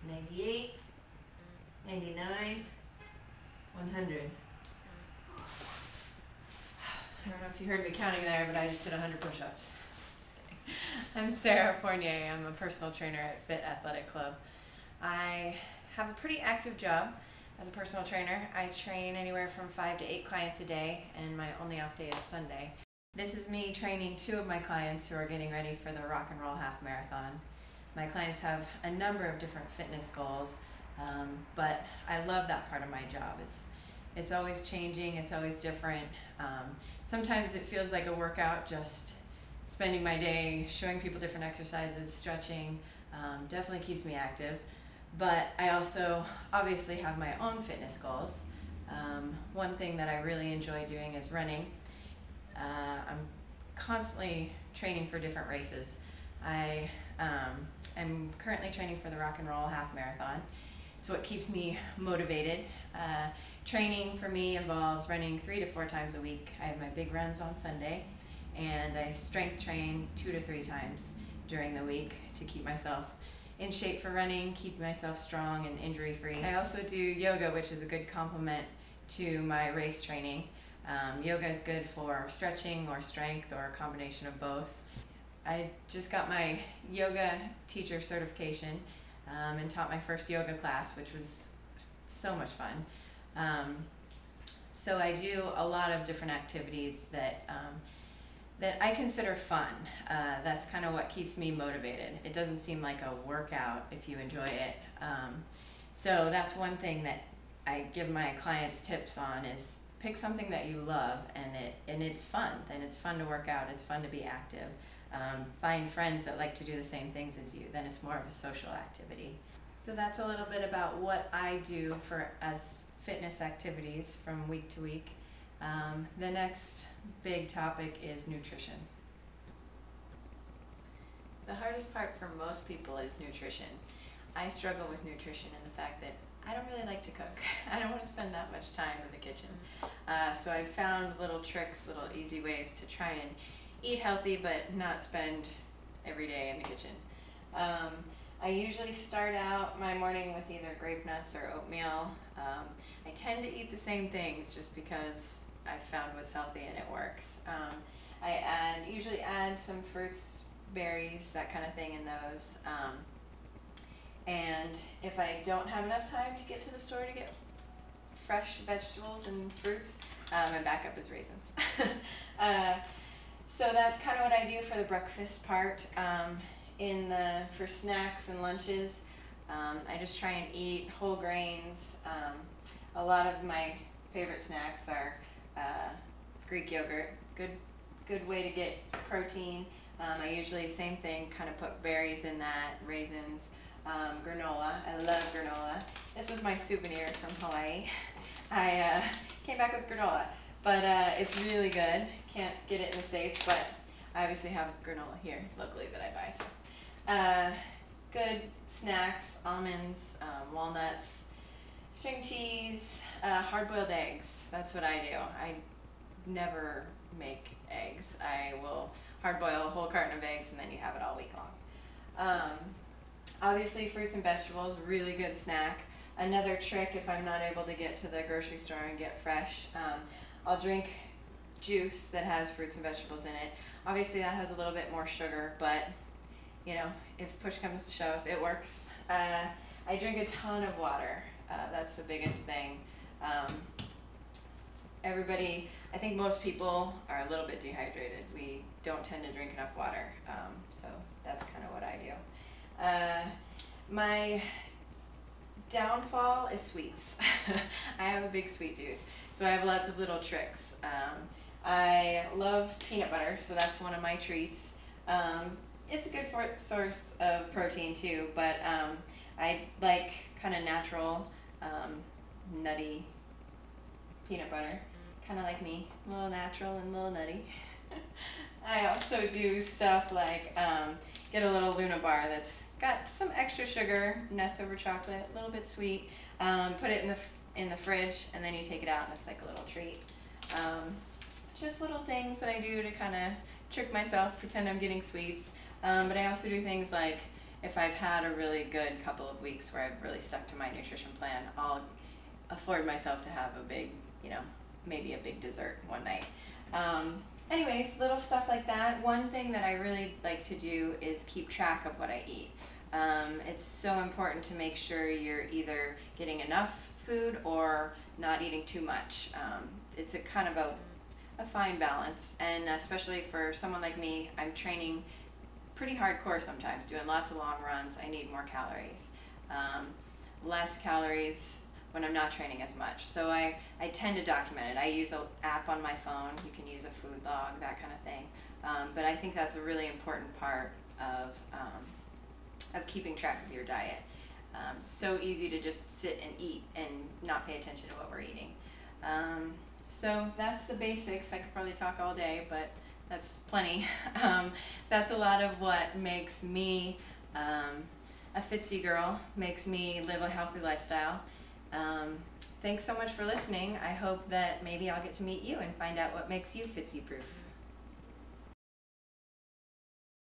98, 99, 100. I don't know if you heard me counting there, but I just did 100 push-ups. Just kidding. I'm Sara Fournier. I'm a personal trainer at Fit Athletic Club. I have a pretty active job as a personal trainer. I train anywhere from 5 to 8 clients a day, and my only off day is Sunday. This is me training 2 of my clients who are getting ready for the Rock and Roll Half Marathon. My clients have a number of different fitness goals, but I love that part of my job. It's always changing, it's always different. Sometimes it feels like a workout, just spending my day showing people different exercises, stretching, definitely keeps me active. But I also obviously have my own fitness goals. One thing that I really enjoy doing is running. I'm constantly training for different races. I am currently training for the Rock and Roll Half Marathon. It's what keeps me motivated. Training for me involves running 3 to 4 times a week. I have my big runs on Sunday, and I strength train 2 to 3 times during the week to keep myself in shape for running, keep myself strong and injury-free. I also do yoga, which is a good complement to my race training. Yoga is good for stretching or strength or a combination of both. I just got my yoga teacher certification and taught my first yoga class, which was so much fun. So I do a lot of different activities that I consider fun. That's kind of what keeps me motivated. It doesn't seem like a workout if you enjoy it. So that's one thing that I give my clients tips on is pick something that you love and it's fun. Then it's fun to work out, it's fun to be active. Find friends that like to do the same things as you, then it's more of a social activity. So that's a little bit about what I do as fitness activities from week to week. The next big topic is nutrition. The hardest part for most people is nutrition. I struggle with nutrition in the fact that I don't really like to cook. I don't want to spend that much time in the kitchen. So I've found little tricks, little easy ways to try and eat healthy but not spend every day in the kitchen. I usually start out my morning with either grape nuts or oatmeal. I tend to eat the same things just because I've found what's healthy and it works. I usually add some fruits, berries, that kind of thing in those. And if I don't have enough time to get to the store to get fresh vegetables and fruits, my backup is raisins. So that's kind of what I do for the breakfast part. For snacks and lunches, I just try and eat whole grains. A lot of my favorite snacks are Greek yogurt, good way to get protein. I usually, same thing, kind of put berries in that, raisins, granola. I love granola. This was my souvenir from Hawaii. I came back with granola, but it's really good. Can't get it in the States, but I obviously have granola here locally that I buy too. Good snacks, almonds, walnuts, string cheese, hard-boiled eggs. That's what I do. I never make eggs. I will hard-boil a whole carton of eggs and then you have it all week long. Obviously fruits and vegetables, really good snack. Another trick, if I'm not able to get to the grocery store and get fresh, I'll drink juice that has fruits and vegetables in it. Obviously that has a little bit more sugar, but you know, if push comes to shove, it works. I drink a ton of water. That's the biggest thing. I think most people are a little bit dehydrated. We don't tend to drink enough water, so that's kind of what I do. My downfall is sweets. I have a big sweet tooth, so I have lots of little tricks. I love peanut butter, so that's one of my treats. It's a good source of protein too, but I like kind of natural, nutty peanut butter, kind of like me, a little natural and a little nutty. I also do stuff like get a little Luna bar that's got some extra sugar, nuts over chocolate, a little bit sweet, put it in the fridge, and then you take it out and it's like a little treat. Just little things that I do to kind of trick myself, pretend I'm getting sweets. But I also do things like if I've had a really good couple of weeks where I've really stuck to my nutrition plan, I'll afford myself to have a big, maybe a big dessert one night. Anyways, little stuff like that. One thing that I really like to do is keep track of what I eat. It's so important to make sure you're either getting enough food or not eating too much. It's a kind of a fine balance, and especially for someone like me, I'm training pretty hardcore sometimes, doing lots of long runs. I need more calories. Less calories when I'm not training as much. So I tend to document it. I use an app on my phone. You can use a food log, that kind of thing. But I think that's a really important part of keeping track of your diet. So easy to just sit and eat and not pay attention to what we're eating. So that's the basics. I could probably talk all day, but that's plenty. That's a lot of what makes me a Fitzee Girl, makes me live a healthy lifestyle. Thanks so much for listening. I hope that maybe I'll get to meet you and find out what makes you Fitzee proof.